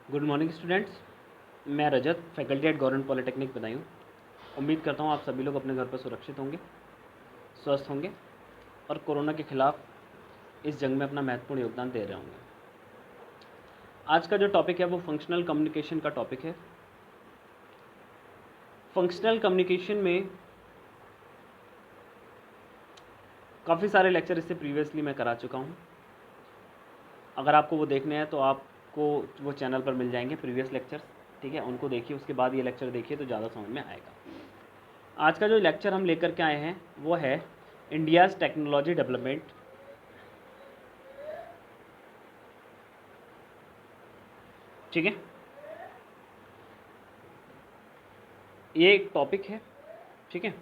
Good morning students. मैं Rajat, faculty at government polytechnic Badaun. उम्मीद करता हूँ आप सभी लोग अपने घर पर सुरक्षित होंगे, स्वस्थ होंगे और कोरोना के खिलाफ इस जंग में अपना महत्वपूर्ण योगदान दे रहे होंगे। आज का जो टॉपिक है वो फंक्शनल कम्युनिकेशन का टॉपिक है। फंक्शनल कम्युनिकेशन में काफ़ी सारे लेक्चर इससे प्रीवियसली मैं करा चुका हूँ। अगर आपको वो देखने हैं तो आपको वो चैनल पर मिल जाएंगे प्रीवियस लेक्चर्स, ठीक है। उनको देखिए, उसके बाद ये लेक्चर देखिए तो ज़्यादा समझ में आएगा। आज का जो लेक्चर हम लेकर के आए हैं वो है इंडियाज़ टेक्नोलॉजी डेवलपमेंट। ठीक है, ये एक टॉपिक है। ठीक है,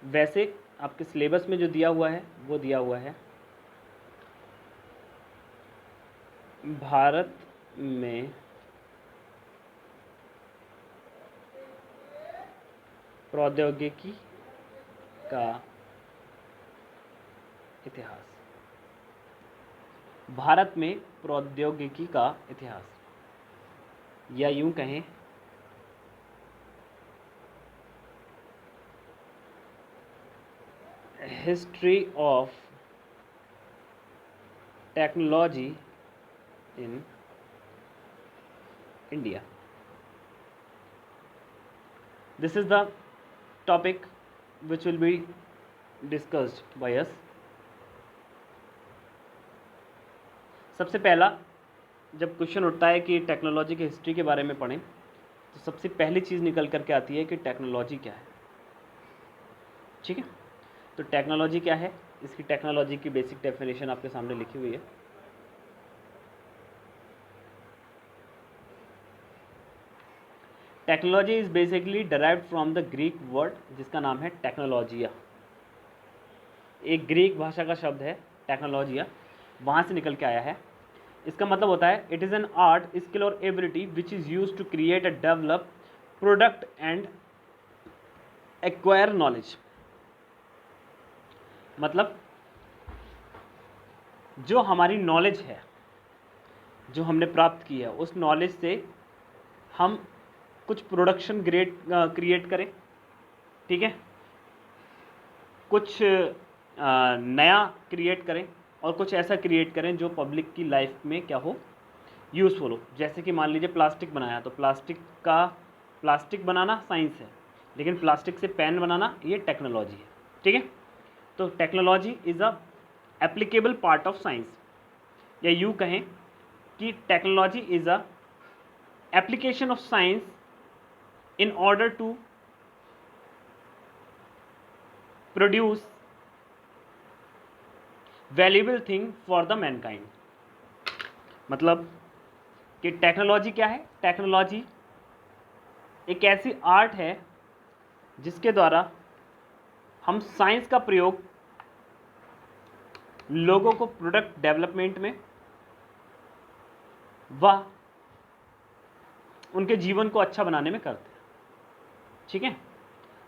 वैसे आपके सिलेबस में जो दिया हुआ है वो दिया हुआ है भारत में प्रौद्योगिकी का इतिहास। भारत में प्रौद्योगिकी का इतिहास, या यूं कहें history of technology in India. This is the topic which will be discussed by us. सबसे पहला जब क्वेश्चन उठता है कि टेक्नोलॉजी की हिस्ट्री के बारे में पढ़ें तो सबसे पहली चीज़ निकल करके आती है कि टेक्नोलॉजी क्या है। ठीक है, तो टेक्नोलॉजी क्या है, इसकी टेक्नोलॉजी की बेसिक डेफिनेशन आपके सामने लिखी हुई है। Technology is basically derived from the Greek word जिसका नाम है टेक्नोलॉजिया। एक ग्रीक भाषा का शब्द है टेक्नोलॉजिया, वहाँ से निकल के आया है। इसका मतलब होता है it is an art, skill और ability which is use to create a develop product and acquire knowledge. मतलब जो हमारी नॉलेज है, जो हमने प्राप्त की है, उस नॉलेज से हम कुछ प्रोडक्शन क्रिएट करें। ठीक है, कुछ नया क्रिएट करें और कुछ ऐसा क्रिएट करें जो पब्लिक की लाइफ में क्या हो, यूज़फुल हो। जैसे कि मान लीजिए प्लास्टिक बनाया, तो प्लास्टिक बनाना साइंस है, लेकिन प्लास्टिक से पेन बनाना ये टेक्नोलॉजी है। ठीक है, तो technology is a applicable part of science, या यूँ कहें कि technology is a application of science in order to produce valuable thing for the mankind। मतलब कि टेक्नोलॉजी क्या है, टेक्नोलॉजी एक ऐसी आर्ट है जिसके द्वारा हम साइंस का प्रयोग लोगों को प्रोडक्ट डेवलपमेंट में व उनके जीवन को अच्छा बनाने में करते हैं। ठीक है,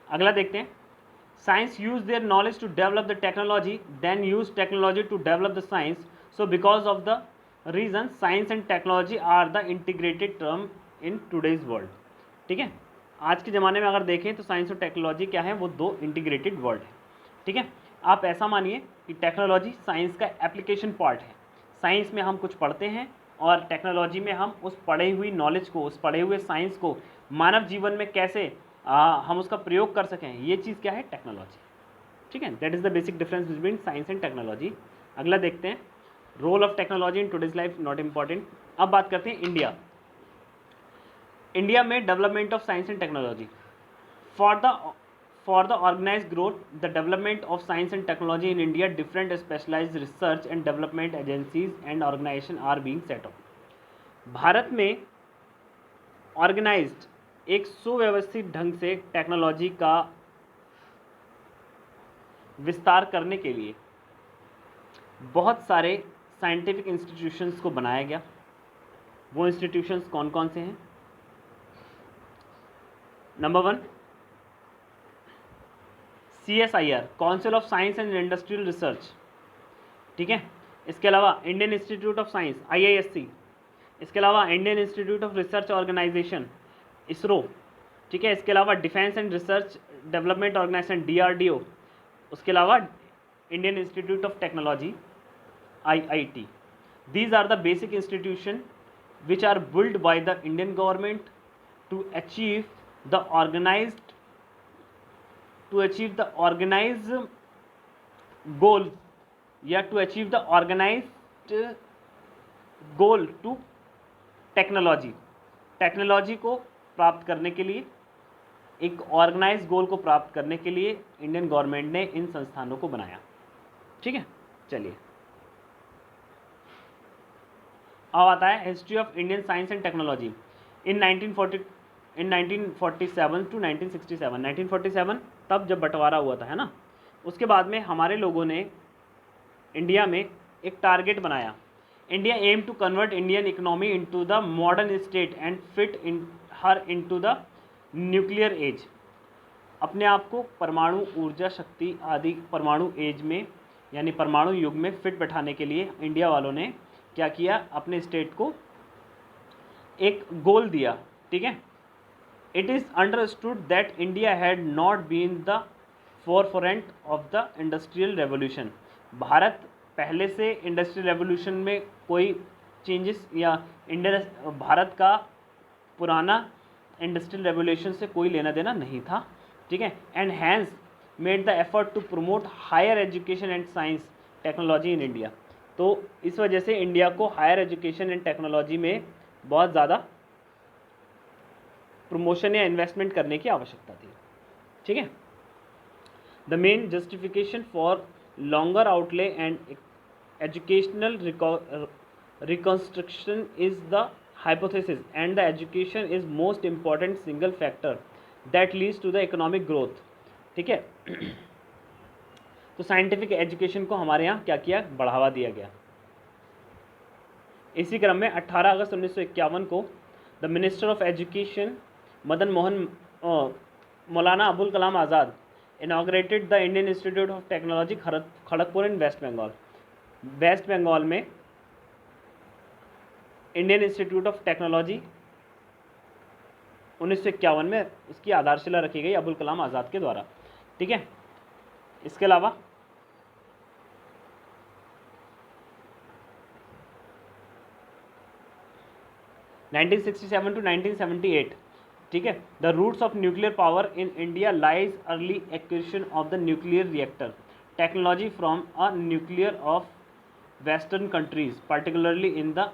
अगला देखते हैं। Science use their knowledge to develop the technology, then use technology to develop the science. So because of the reason science and technology are the integrated term in today's world. ठीक है, आज के ज़माने में अगर देखें तो साइंस और टेक्नोलॉजी क्या है, वो दो इंटीग्रेटेड वर्ड है। ठीक है, आप ऐसा मानिए कि टेक्नोलॉजी साइंस का एप्लीकेशन पार्ट है। साइंस में हम कुछ पढ़ते हैं और टेक्नोलॉजी में हम उस पढ़ी हुई नॉलेज को, उस पढ़े हुए साइंस को मानव जीवन में कैसे हम उसका प्रयोग कर सकें, ये चीज़ क्या है, टेक्नोलॉजी। ठीक है, that is the basic difference between science and technology. अगला देखते हैं, role of technology in today's life not important. अब बात करते हैं इंडिया में development of science and technology. For the organised growth, the development of science and technology in India, different specialised research and development agencies and organisation are being set up. Bharat में organised, एक सुव्यवस्थित ढंग से technology का विस्तार करने के लिए बहुत सारे साइंटिफिक इंस्टीट्यूशंस को बनाया गया। वो इंस्टीट्यूशंस कौन कौन से हैं? Number 1, CSIR, Council of science and Industrial Research. ठीक है, इसके अलावा Indian Institute of Science, IISc, इसके अलावा Indian Institute of Research Organisation ISRO, ठीक है। इसके अलावा Defence and Research Development Organisation DRDO, उसके अलावा Indian Institute of Technology IIT। These are the basic institutions which are built by the Indian government to achieve the organized goal, या to achieve the organized goal to technology को प्राप्त करने के लिए, एक organise गोल को प्राप्त करने के लिए इंडियन गवर्नमेंट ने इन संस्थानों को बनाया, ठीक है। चलिए अब आता है history of Indian science and technology in 1947 to 1967। 1947 तब जब बंटवारा हुआ था, है ना। उसके बाद में हमारे लोगों ने इंडिया में एक टारगेट बनाया, India aim to convert Indian economy into the modern state and fit in her into the nuclear age. अपने आप को परमाणु ऊर्जा शक्ति आदि परमाणु एज में यानी परमाणु युग में फिट बैठाने के लिए इंडिया वालों ने क्या किया, अपने स्टेट को एक गोल दिया, ठीक है। It is understood that India had not been the forefront of the industrial revolution. Bharat पहले से इंडस्ट्रियल रेवोल्यूशन में कोई चेंजेस या भारत का पुराना इंडस्ट्रियल रेवोल्यूशन से कोई लेना देना नहीं था, ठीक है। And hence made the effort to promote higher education and science technology in India. तो इस वजह से इंडिया को हायर एजुकेशन एंड टेक्नोलॉजी में बहुत ज़्यादा प्रमोशन या इन्वेस्टमेंट करने की आवश्यकता थी, ठीक है। The main justification for longer outlay and educational reconstruction is the hypothesis and the education is most important single factor that leads to the economic growth, ठीक है। तो साइंटिफिक एजुकेशन को हमारे यहाँ क्या किया, बढ़ावा दिया गया। इसी क्रम में 18 अगस्त 1951 को the minister of education Madan Mohan Maulana Abul Kalam Azad inaugurated the Indian Institute of Technology Kharagpur in West Bengal. West Bengal में इंडियन इंस्टीट्यूट ऑफ टेक्नोलॉजी 1951 में उसकी आधारशिला रखी गई अबुल कलाम आज़ाद के द्वारा, ठीक है। इसके अलावा नाइनटीन 1967 टू 1978, ठीक है। The roots of nuclear power in India lies early acquisition of the nuclear reactor technology from a nuclear of western countries particularly in the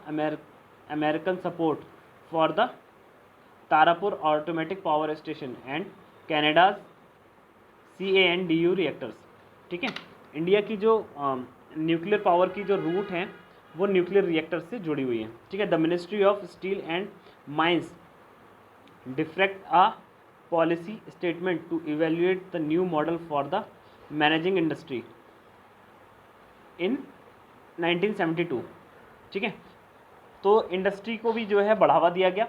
American support for the Tarapur Automatic Power Station and Canada's CANDU reactors, ठीक है। India की जो nuclear power की जो root हैं वो nuclear reactor से जुड़ी हुई हैं, ठीक है। The ministry of steel and mines drafted a policy statement to evaluate the new model for the managing industry in 1972, ठीक है। तो इंडस्ट्री को भी जो है बढ़ावा दिया गया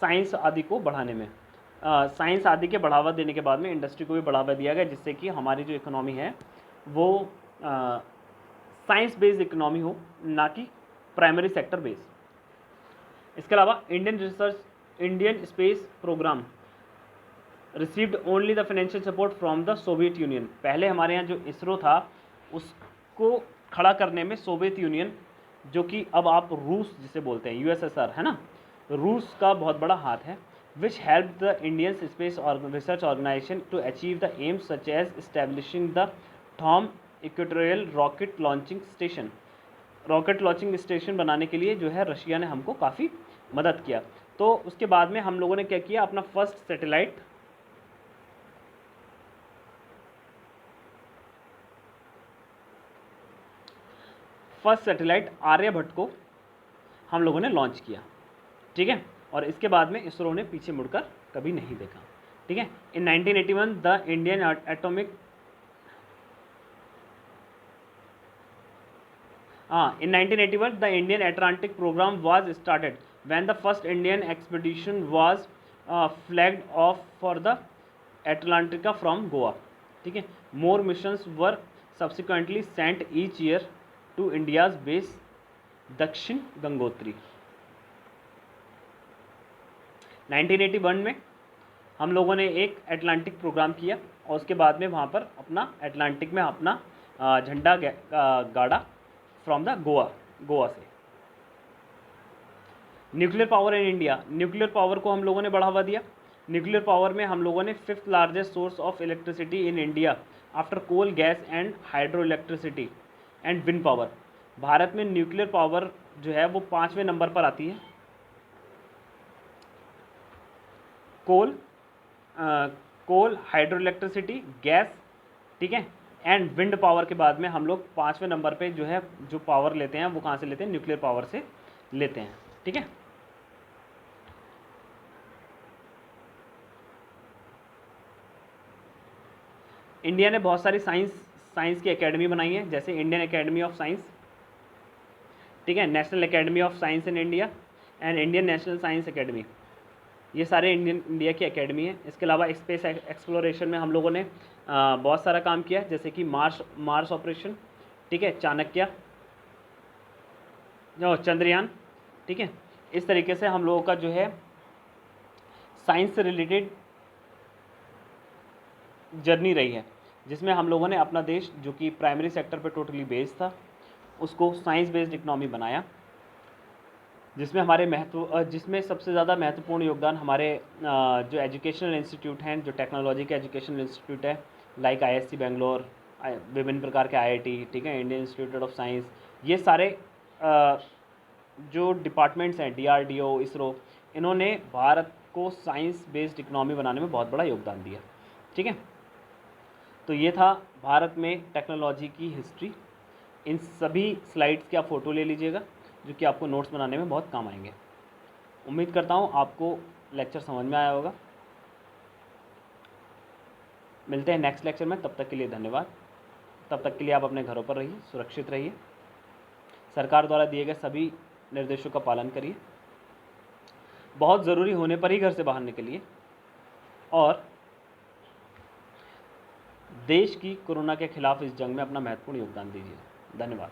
साइंस आदि को बढ़ाने में। साइंस आदि के बढ़ावा देने के बाद में इंडस्ट्री को भी बढ़ावा दिया गया, जिससे कि हमारी जो इकोनॉमी है वो साइंस बेस्ड इकोनॉमी हो, ना कि प्राइमरी सेक्टर बेस्ड। इसके अलावा Indian space programme received only the financial support from the Soviet Union. पहले हमारे यहाँ जो इसरो था उसको खड़ा करने में सोवियत यूनियन, जो कि अब आप रूस जिसे बोलते हैं USSR, है ना, रूस का बहुत बड़ा हाथ है। Which help the Indian Space Research Organisation to achieve the aims such as establishing the Thumba equatorial rocket launching station. Rocket launching station बनाने के लिए जो है रशिया ने हमको काफ़ी मदद किया। तो उसके बाद में हम लोगों ने क्या किया, अपना फर्स्ट सैटेलाइट आर्यभट्ट को हम लोगों ने लॉन्च किया, ठीक है। और इसके बाद में इसरो ने पीछे मुड़कर कभी नहीं देखा, ठीक है। इन 1981 the Indian atomic in 1981 the Indian Atlantic program was started when the first Indian expedition was flagged off for the Atlantica from Goa, ठीक है। More missions were subsequently sent each year to India's base दक्षिण गंगोत्री। 1981 में हम लोगों ने एक Atlantic programme किया और उसके बाद में वहाँ पर अपना अटलांटिक में अपना झंडा गाड़ा फ्रॉम द गोवा से। Nuclear power in India, nuclear power को हम लोगों ने बढ़ावा दिया। न्यूक्लियर पावर में हम लोगों ने 5th largest source of electricity in India after coal, gas and hydro electricity and wind power. Bharat में न्यूक्लियर पावर जो है वो 5वें नंबर पर आती है। कोल, हाइड्रो इलेक्ट्रिसिटी, गैस, ठीक है, एंड विंड पावर के बाद में हम लोग 5वें नंबर पे जो है जो पावर लेते हैं वो कहाँ से लेते हैं, न्यूक्लियर पावर से लेते हैं, ठीक है। इंडिया ने बहुत सारी साइंस की एकेडमी बनाई है, जैसे इंडियन एकेडमी ऑफ साइंस, ठीक है, national academy of science in India and Indian national science academy. ये सारे इंडिया की एकेडमी है। इसके अलावा स्पेस एक्सप्लोरेशन में हम लोगों ने बहुत सारा काम किया, जैसे कि मार्स ऑपरेशन, ठीक है, चाणक्य, चंद्रयान, ठीक है। इस तरीके से हम लोगों का जो है साइंस से रिलेटेड जर्नी रही है, जिसमें हम लोगों ने अपना देश जो कि प्राइमरी सेक्टर पे टोटली बेस्ड था उसको साइंस बेस्ड इकनॉमी बनाया, जिसमें सबसे ज़्यादा महत्वपूर्ण योगदान हमारे जो एजुकेशनल इंस्टीट्यूट हैं, जो टेक्नोलॉजी के एजुकेशनल इंस्टीट्यूट है, लाइक ISC बेंगलोर, विभिन्न प्रकार के IIT, ठीक है, इंडियन इंस्टीट्यूट ऑफ साइंस, ये सारे जो डिपार्टमेंट्स हैं, DRDO, इसरो, इन्होंने भारत को साइंस बेस्ड इकनॉमी बनाने में बहुत बड़ा योगदान दिया, ठीक है। तो ये था भारत में टेक्नोलॉजी की हिस्ट्री। इन सभी स्लाइड्स की आप फ़ोटो ले लीजिएगा, जो कि आपको नोट्स बनाने में बहुत काम आएंगे। उम्मीद करता हूँ आपको लेक्चर समझ में आया होगा। मिलते हैं नेक्स्ट लेक्चर में, तब तक के लिए धन्यवाद। तब तक के लिए आप अपने घरों पर रहिए, सुरक्षित रहिए, सरकार द्वारा दिए गए सभी निर्देशों का पालन करिए, बहुत ज़रूरी होने पर ही घर से बाहर निकलिए, और देश की कोरोना के खिलाफ इस जंग में अपना महत्वपूर्ण योगदान दीजिए। धन्यवाद।